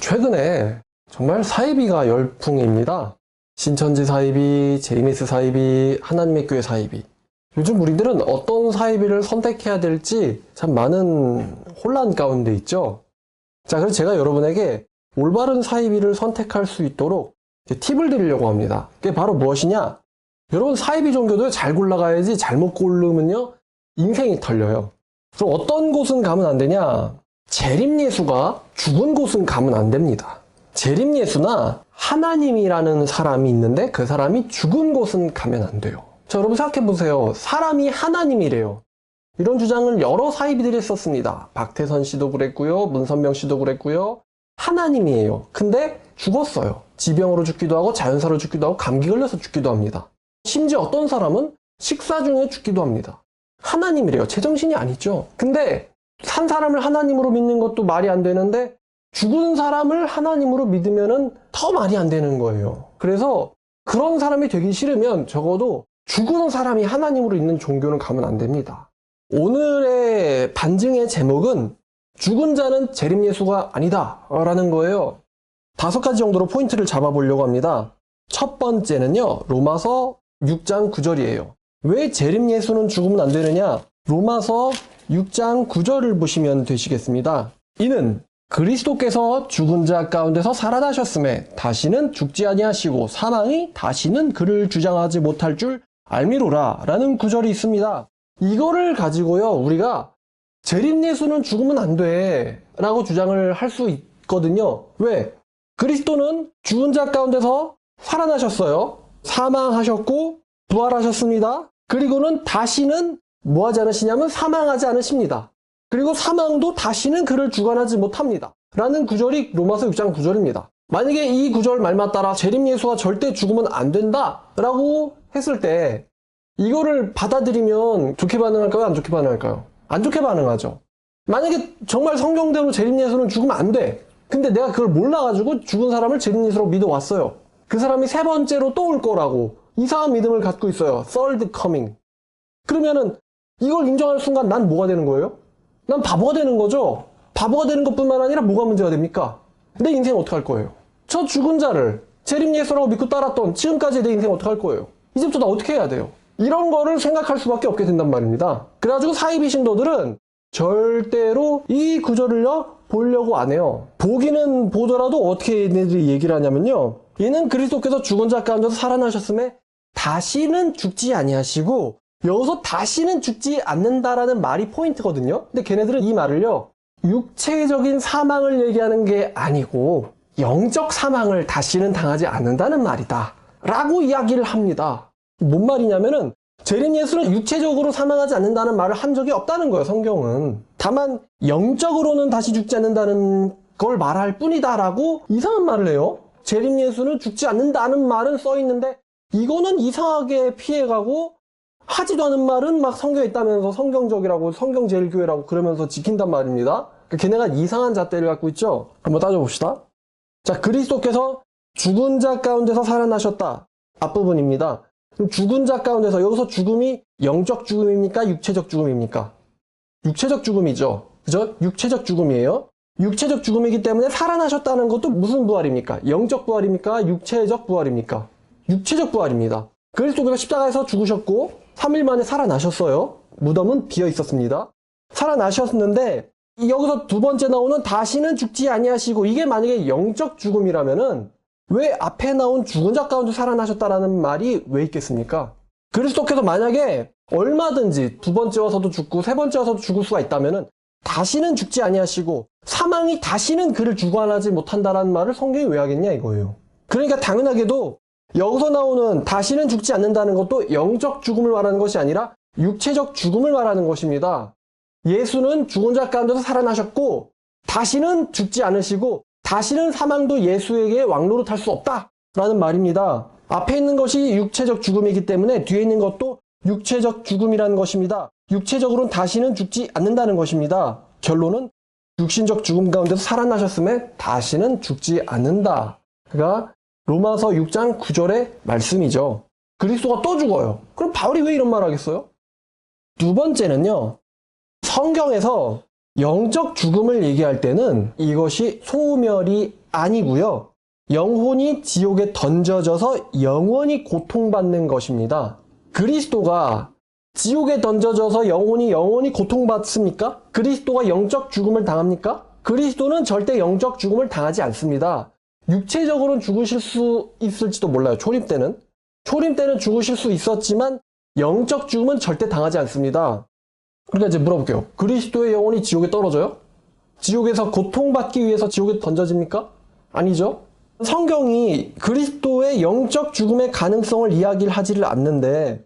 최근에 정말 사이비가 열풍입니다. 신천지 사이비, 제이미스 사이비, 하나님의 교회 사이비. 요즘 우리들은 어떤 사이비를 선택해야 될지 참 많은 혼란 가운데 있죠. 자, 그래서 제가 여러분에게 올바른 사이비를 선택할 수 있도록 팁을 드리려고 합니다. 그게 바로 무엇이냐? 여러분, 사이비 종교도 잘 골라가야지 잘못 고르면요 인생이 털려요. 그럼 어떤 곳은 가면 안 되냐? 재림예수가 죽은 곳은 가면 안 됩니다. 재림예수나 하나님이라는 사람이 있는데 그 사람이 죽은 곳은 가면 안 돼요. 자, 여러분 생각해보세요. 사람이 하나님이래요. 이런 주장을 여러 사이비들이 했었습니다. 박태선 씨도 그랬고요. 문선명 씨도 그랬고요. 하나님이에요. 근데 죽었어요. 지병으로 죽기도 하고 자연사로 죽기도 하고 감기 걸려서 죽기도 합니다. 심지어 어떤 사람은 식사 중에 죽기도 합니다. 하나님이래요. 제정신이 아니죠. 근데 산 사람을 하나님으로 믿는 것도 말이 안 되는데 죽은 사람을 하나님으로 믿으면은 더 말이 안 되는 거예요. 그래서 그런 사람이 되기 싫으면 적어도 죽은 사람이 하나님으로 있는 종교는 가면 안 됩니다. 오늘의 반증의 제목은 죽은 자는 재림예수가 아니다 라는 거예요. 5가지 정도로 포인트를 잡아보려고 합니다. 첫 번째는요, 로마서 6장 9절이에요. 왜 재림예수는 죽으면 안 되느냐? 로마서 6장 9절을 보시면 되시겠습니다. 이는 그리스도께서 죽은 자 가운데서 살아나셨음에 다시는 죽지 아니하시고 사망이 다시는 그를 주장하지 못할 줄 알미로라 라는 구절이 있습니다. 이거를 가지고요, 우리가 재림예수는 죽으면 안 돼 라고 주장을 할 수 있거든요. 왜? 그리스도는 죽은 자 가운데서 살아나셨어요. 사망하셨고 부활하셨습니다. 그리고는 다시는 뭐 하지 않으시냐면 사망하지 않으십니다. 그리고 사망도 다시는 그를 주관하지 못합니다. 라는 구절이 로마서 6장 9절입니다. 만약에 이 구절 말만 따라 재림예수가 절대 죽으면 안 된다 라고 했을 때 이거를 받아들이면 좋게 반응할까요? 안 좋게 반응할까요? 안 좋게 반응하죠. 만약에 정말 성경대로 재림예수는 죽으면 안 돼. 근데 내가 그걸 몰라가지고 죽은 사람을 재림예수로 믿어왔어요. 그 사람이 세 번째로 또 올 거라고 이상한 믿음을 갖고 있어요. Third coming. 그러면은 이걸 인정할 순간 난 뭐가 되는 거예요? 난 바보가 되는 거죠. 바보가 되는 것뿐만 아니라 뭐가 문제가 됩니까? 내 인생 어떻게 할 거예요? 저 죽은 자를 재림예수라고 믿고 따랐던 지금까지 내 인생 어떻게 할 거예요? 이제부터 나 어떻게 해야 돼요? 이런 거를 생각할 수밖에 없게 된단 말입니다. 그래가지고 사이비 신도들은 절대로 이 구절을요 보려고 안 해요. 보기는 보더라도 어떻게 얘네들이 얘기를 하냐면요, 얘는 그리스도께서 죽은 자 가운데서 살아나셨음에 다시는 죽지 아니하시고, 여기서 다시는 죽지 않는다라는 말이 포인트거든요. 근데 걔네들은 이 말을요, 육체적인 사망을 얘기하는 게 아니고 영적 사망을 다시는 당하지 않는다는 말이다 라고 이야기를 합니다. 뭔 말이냐면은 재림예수는 육체적으로 사망하지 않는다는 말을 한 적이 없다는 거예요, 성경은. 다만 영적으로는 다시 죽지 않는다는 걸 말할 뿐이다 라고 이상한 말을 해요. 재림예수는 죽지 않는다는 말은 써있는데 이거는 이상하게 피해가고, 하지도 않은 말은 막 성경에 있다면서 성경적이라고 성경제일교회라고 그러면서 지킨단 말입니다. 그러니까 걔네가 이상한 잣대를 갖고 있죠. 한번 따져봅시다. 자, 그리스도께서 죽은 자 가운데서 살아나셨다. 앞부분입니다. 그럼 죽은 자 가운데서, 여기서 죽음이 영적 죽음입니까? 육체적 죽음입니까? 육체적 죽음이죠. 그죠? 육체적 죽음이에요. 육체적 죽음이기 때문에 살아나셨다는 것도 무슨 부활입니까? 영적 부활입니까? 육체적 부활입니까? 육체적 부활입니다. 그리스도께서 십자가에서 죽으셨고 3일 만에 살아나셨어요. 무덤은 비어 있었습니다. 살아나셨는데 여기서 두 번째 나오는 다시는 죽지 아니하시고, 이게 만약에 영적 죽음이라면은 왜 앞에 나온 죽은 자 가운데 살아나셨다라는 말이 왜 있겠습니까? 그리스도께서 만약에 얼마든지 두 번째 와서도 죽고 세 번째 와서도 죽을 수가 있다면은 다시는 죽지 아니하시고 사망이 다시는 그를 주관하지 못한다라는 말을 성경이 왜 하겠냐 이거예요. 그러니까 당연하게도 여기서 나오는 다시는 죽지 않는다는 것도 영적 죽음을 말하는 것이 아니라 육체적 죽음을 말하는 것입니다. 예수는 죽은 자 가운데서 살아나셨고 다시는 죽지 않으시고 다시는 사망도 예수에게 왕노릇할 수 없다라는 말입니다. 앞에 있는 것이 육체적 죽음이기 때문에 뒤에 있는 것도 육체적 죽음이라는 것입니다. 육체적으로는 다시는 죽지 않는다는 것입니다. 결론은 육신적 죽음 가운데서 살아나셨음에 다시는 죽지 않는다. 그러니까 로마서 6장 9절의 말씀이죠. 그리스도가 또 죽어요. 그럼 바울이 왜 이런 말 하겠어요? 두 번째는요, 성경에서 영적 죽음을 얘기할 때는 이것이 소멸이 아니고요. 영혼이 지옥에 던져져서 영원히 고통받는 것입니다. 그리스도가 지옥에 던져져서 영혼이 고통받습니까? 그리스도가 영적 죽음을 당합니까? 그리스도는 절대 영적 죽음을 당하지 않습니다. 육체적으로는 죽으실 수 있을지도 몰라요. 초림 때는 죽으실 수 있었지만 영적 죽음은 절대 당하지 않습니다. 그러니까 이제 물어볼게요. 그리스도의 영혼이 지옥에 떨어져요? 지옥에서 고통받기 위해서 지옥에 던져집니까? 아니죠. 성경이 그리스도의 영적 죽음의 가능성을 이야기를 하지를 않는데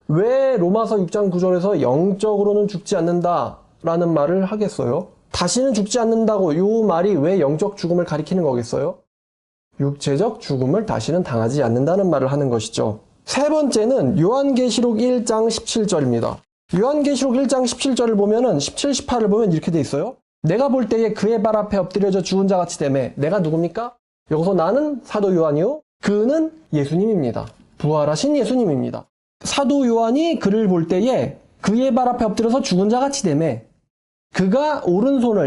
왜 로마서 6장 9절에서 영적으로는 죽지 않는다라는 말을 하겠어요? 다시는 죽지 않는다고 이 말이 왜 영적 죽음을 가리키는 거겠어요? 육체적 죽음을 다시는 당하지 않는다는 말을 하는 것이죠. 세 번째는 요한계시록 1장 17절입니다. 요한계시록 1장 17절을 보면은 17, 18을 보면 이렇게 돼 있어요. 내가 볼 때에 그의 발 앞에 엎드려져 죽은 자 같이 되매. 내가 누굽니까? 여기서 나는 사도 요한이요. 그는 예수님입니다. 부활하신 예수님입니다. 사도 요한이 그를 볼 때에 그의 발 앞에 엎드려서 죽은 자 같이 되매. 그가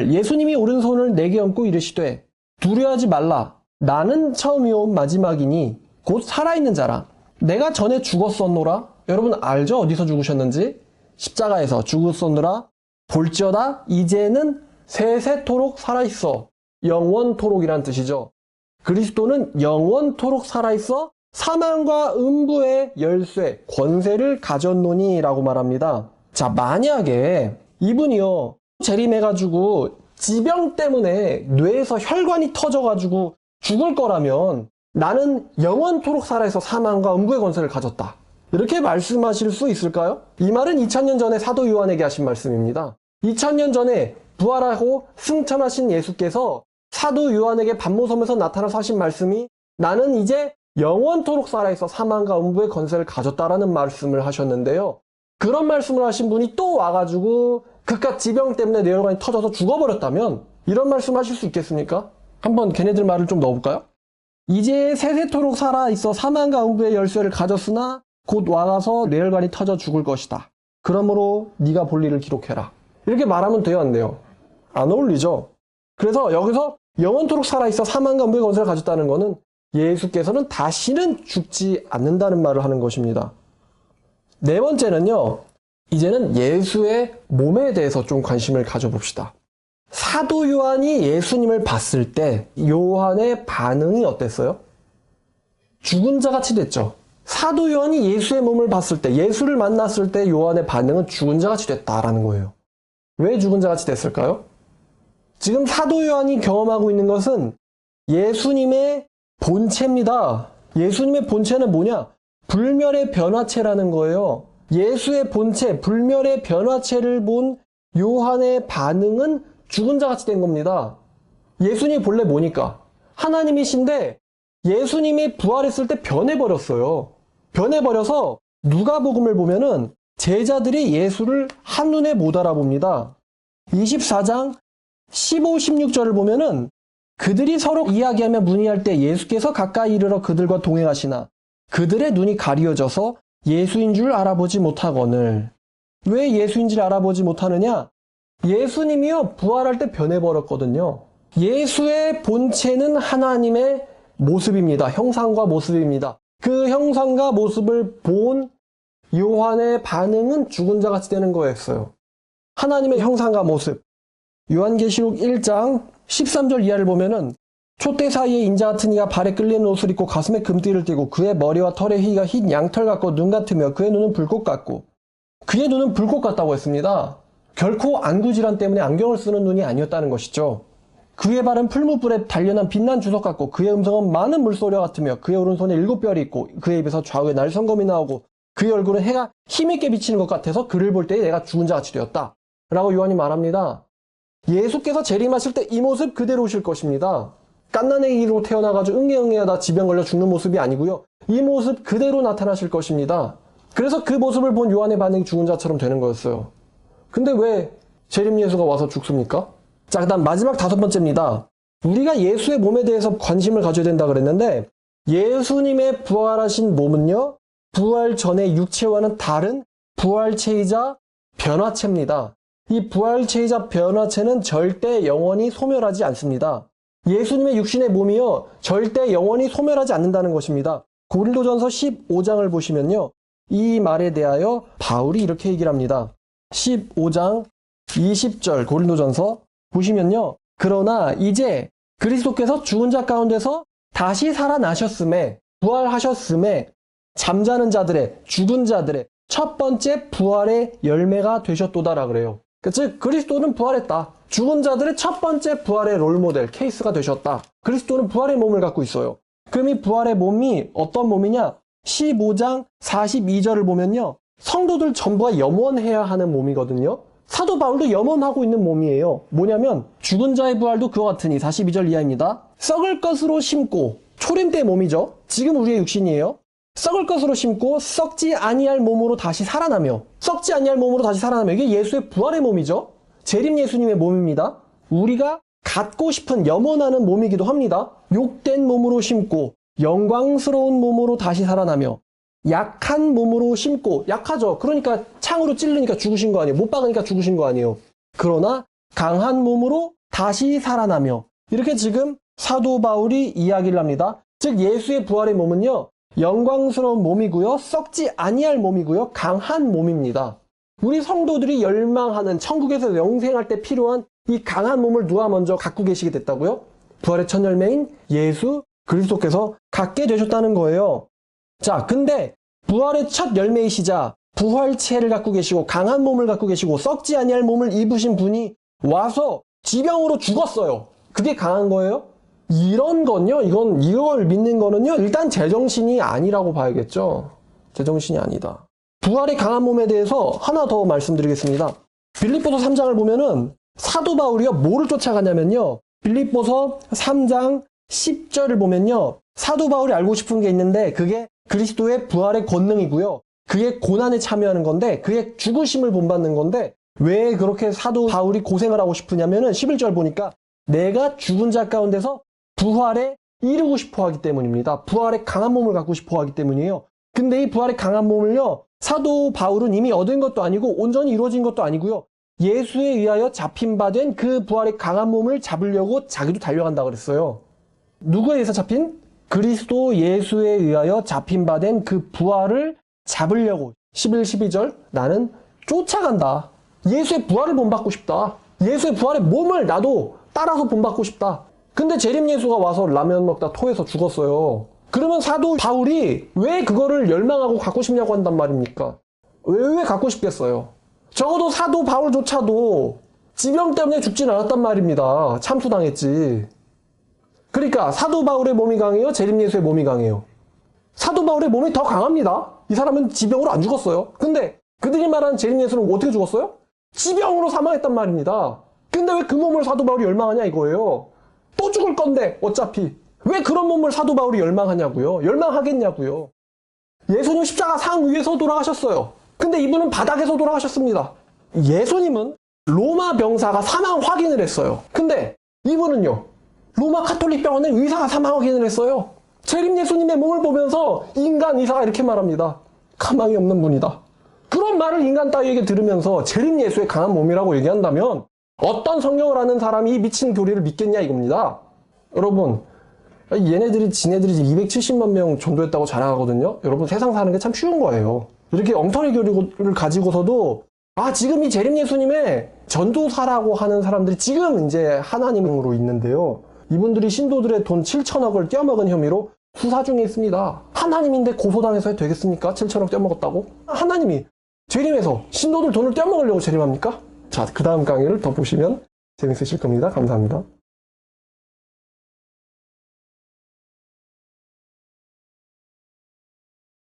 예수님이 오른손을 내게 얹고 이르시되 두려워하지 말라. 나는 처음이요 마지막이니 곧 살아있는 자라. 내가 전에 죽었었노라. 여러분 알죠? 어디서 죽으셨는지? 십자가에서 죽었었노라. 볼지어다 이제는 세세토록 살아있어. 영원토록이란 뜻이죠. 그리스도는 영원토록 살아있어 사망과 음부의 열쇠, 권세를 가졌노니 라고 말합니다. 자, 만약에 이분이요 재림해가지고 지병 때문에 뇌에서 혈관이 터져가지고 죽을 거라면 나는 영원토록 살아있어 사망과 음부의 권세를 가졌다. 이렇게 말씀하실 수 있을까요? 이 말은 2000년 전에 사도 요한에게 하신 말씀입니다. 2000년 전에 부활하고 승천하신 예수께서 사도 요한에게 반모섬에서 나타나서 하신 말씀이 나는 이제 영원토록 살아있어 사망과 음부의 권세를 가졌다라는 말씀을 하셨는데요. 그런 말씀을 하신 분이 또 와가지고 그깟 지병 때문에 뇌혈관이 터져서 죽어버렸다면 이런 말씀 하실 수 있겠습니까? 한번 걔네들 말을 좀 넣어볼까요? 이제 세세토록 살아있어 사망과 음부의 열쇠를 가졌으나 곧 와가서 뇌혈관이 터져 죽을 것이다. 그러므로 네가 볼 일을 기록해라. 이렇게 말하면 돼요, 안 돼요? 안 어울리죠? 그래서 여기서 영원토록 살아있어 사망과 음부의 권세를 가졌다는 것은 예수께서는 다시는 죽지 않는다는 말을 하는 것입니다. 네 번째는요, 이제는 예수의 몸에 대해서 좀 관심을 가져봅시다. 사도 요한이 예수님을 봤을 때 요한의 반응이 어땠어요? 죽은 자 같이 됐죠. 사도 요한이 예수의 몸을 봤을 때, 예수를 만났을 때 요한의 반응은 죽은 자 같이 됐다라는 거예요. 왜 죽은 자 같이 됐을까요? 지금 사도 요한이 경험하고 있는 것은 예수님의 본체입니다. 예수님의 본체는 뭐냐? 불멸의 변화체라는 거예요. 예수의 본체, 불멸의 변화체를 본 요한의 반응은 죽은 자 같이 된 겁니다. 예수님이 본래 뭐니까? 하나님이신데 예수님이 부활했을 때 변해버렸어요. 변해버려서 누가복음을 보면은 제자들이 예수를 한눈에 못 알아봅니다. 24장 15, 16절을 보면은 그들이 서로 이야기하며 문의할 때 예수께서 가까이 이르러 그들과 동행하시나 그들의 눈이 가리어져서 예수인 줄 알아보지 못하거늘. 왜 예수인지를 알아보지 못하느냐? 예수님이요 부활할 때 변해버렸거든요. 예수의 본체는 하나님의 모습입니다. 형상과 모습입니다. 그 형상과 모습을 본 요한의 반응은 죽은 자 같이 되는 거였어요. 하나님의 형상과 모습. 요한계시록 1장 13절 이하를 보면은 촛대 사이에 인자 같은 이가 발에 끌리는 옷을 입고 가슴에 금띠를 띠고 그의 머리와 털의 희가 흰 양털 같고 눈 같으며 그의 눈은 불꽃 같고 그의 눈은 불꽃 같다고 했습니다. 결코 안구질환 때문에 안경을 쓰는 눈이 아니었다는 것이죠. 그의 발은 풀무불에 단련한 빛난 주석 같고 그의 음성은 많은 물소리와 같으며 그의 오른손에 7뼈이 있고 그의 입에서 좌우에 날성검이 나오고 그의 얼굴은 해가 힘있게 비치는 것 같아서 그를 볼 때에 내가 죽은 자 같이 되었다 라고 요한이 말합니다. 예수께서 재림하실 때 이 모습 그대로 오실 것입니다. 갓난아기로 태어나가지고 응애응애하다 지병 걸려 죽는 모습이 아니고요. 이 모습 그대로 나타나실 것입니다. 그래서 그 모습을 본 요한의 반응이 죽은 자처럼 되는 거였어요. 근데 왜 재림 예수가 와서 죽습니까? 자, 그 다음 마지막 5번째입니다. 우리가 예수의 몸에 대해서 관심을 가져야 된다 그랬는데 예수님의 부활하신 몸은요. 부활 전의 육체와는 다른 부활체이자 변화체입니다. 이 부활체이자 변화체는 절대 영원히 소멸하지 않습니다. 예수님의 육신의 몸이요 절대 영원히 소멸하지 않는다는 것입니다. 고린도전서 15장을 보시면요. 이 말에 대하여 바울이 이렇게 얘기를 합니다. 15장 20절 고린도전서 보시면요. 그러나 이제 그리스도께서 죽은 자 가운데서 다시 살아나셨음에 부활하셨음에 잠자는 자들의 죽은 자들의 첫 번째 부활의 열매가 되셨도다라 그래요. 즉 그리스도는 부활했다. 죽은 자들의 첫 번째 부활의 롤모델 케이스가 되셨다. 그리스도는 부활의 몸을 갖고 있어요. 그럼 이 부활의 몸이 어떤 몸이냐? 15장 42절을 보면요. 성도들 전부가 염원해야 하는 몸이거든요. 사도 바울도 염원하고 있는 몸이에요. 뭐냐면 죽은 자의 부활도 그와 같으니 42절 이하입니다. 썩을 것으로 심고 초림 때 몸이죠. 지금 우리의 육신이에요. 썩을 것으로 심고 썩지 아니할 몸으로 다시 살아나며 썩지 아니할 몸으로 다시 살아나며 이게 예수의 부활의 몸이죠. 재림 예수님의 몸입니다. 우리가 갖고 싶은 염원하는 몸이기도 합니다. 욕된 몸으로 심고 영광스러운 몸으로 다시 살아나며 약한 몸으로 심고 약하죠. 그러니까 창으로 찔르니까 죽으신 거 아니에요. 못 박으니까 죽으신 거 아니에요. 그러나 강한 몸으로 다시 살아나며 이렇게 지금 사도 바울이 이야기를 합니다. 즉 예수의 부활의 몸은요. 영광스러운 몸이고요. 썩지 아니할 몸이고요. 강한 몸입니다. 우리 성도들이 열망하는 천국에서 영생할 때 필요한 이 강한 몸을 누가 먼저 갖고 계시게 됐다고요? 부활의 첫 열매인 예수 그리스도께서 갖게 되셨다는 거예요. 자, 근데 부활의 첫 열매이시자 부활체를 갖고 계시고 강한 몸을 갖고 계시고 썩지 아니할 몸을 입으신 분이 와서 지병으로 죽었어요. 그게 강한 거예요? 이런 건요, 이걸 믿는 거는요, 일단 제정신이 아니라고 봐야겠죠. 제정신이 아니다. 부활의 강한 몸에 대해서 하나 더 말씀드리겠습니다. 빌립보서 3장을 보면은 사도 바울이요, 뭐를 쫓아가냐면요. 빌립보서 3장 10절을 보면요. 사도 바울이 알고 싶은 게 있는데 그게 그리스도의 부활의 권능이고요. 그의 고난에 참여하는 건데 그의 죽으심을 본받는 건데 왜 그렇게 사도 바울이 고생을 하고 싶으냐면은 11절 보니까 내가 죽은 자 가운데서 부활에 이르고 싶어 하기 때문입니다. 부활의 강한 몸을 갖고 싶어 하기 때문이에요. 근데 이 부활의 강한 몸을요. 사도 바울은 이미 얻은 것도 아니고 온전히 이루어진 것도 아니고요. 예수에 의하여 잡힌 바 된 그 부활의 강한 몸을 잡으려고 자기도 달려간다 그랬어요. 누구에 의해서 잡힌? 그리스도 예수에 의하여 잡힌 바 된 그 부활을 잡으려고 11, 12절 나는 쫓아간다. 예수의 부활을 본받고 싶다. 예수의 부활의 몸을 나도 따라서 본받고 싶다. 근데 재림 예수가 와서 라면 먹다 토해서 죽었어요. 그러면 사도 바울이 왜 그거를 열망하고 갖고 싶냐고 한단 말입니까? 왜 갖고 싶겠어요? 적어도 사도 바울조차도 지병 때문에 죽진 않았단 말입니다. 참수당했지. 그러니까 사도 바울의 몸이 강해요? 재림 예수의 몸이 강해요? 사도 바울의 몸이 더 강합니다. 이 사람은 지병으로 안 죽었어요. 근데 그들이 말하는 재림 예수는 어떻게 죽었어요? 지병으로 사망했단 말입니다. 근데 왜 그 몸을 사도 바울이 열망하냐 이거예요. 또 죽을 건데 어차피 왜 그런 몸을 사도 바울이 열망하냐고요. 열망하겠냐고요. 예수님 십자가 상 위에서 돌아가셨어요. 근데 이분은 바닥에서 돌아가셨습니다. 예수님은 로마 병사가 사망 확인을 했어요. 근데 이분은요. 로마 카톨릭 병원의 의사가 사망 확인을 했어요. 재림 예수님의 몸을 보면서 인간 의사가 이렇게 말합니다. 가망이 없는 분이다. 그런 말을 인간 따위에게 들으면서 재림 예수의 강한 몸이라고 얘기한다면 어떤 성경을 아는 사람이 이 미친 교리를 믿겠냐 이겁니다. 여러분, 지네들이 270만 명 전도했다고 자랑하거든요. 여러분, 세상 사는 게 참 쉬운 거예요. 이렇게 엉터리 교리를 가지고서도 지금 이 재림 예수님의 전도사라고 하는 사람들이 지금 이제 하나님으로 있는데요. 이분들이 신도들의 돈 7천억을 떼어먹은 혐의로 수사 중에 있습니다. 하나님인데 고소당해서 해도 되겠습니까? 7천억 떼어먹었다고? 하나님이 재림해서 신도들 돈을 떼어먹으려고 재림합니까? 자, 그 다음 강의를 더 보시면 재밌으실 겁니다. 감사합니다.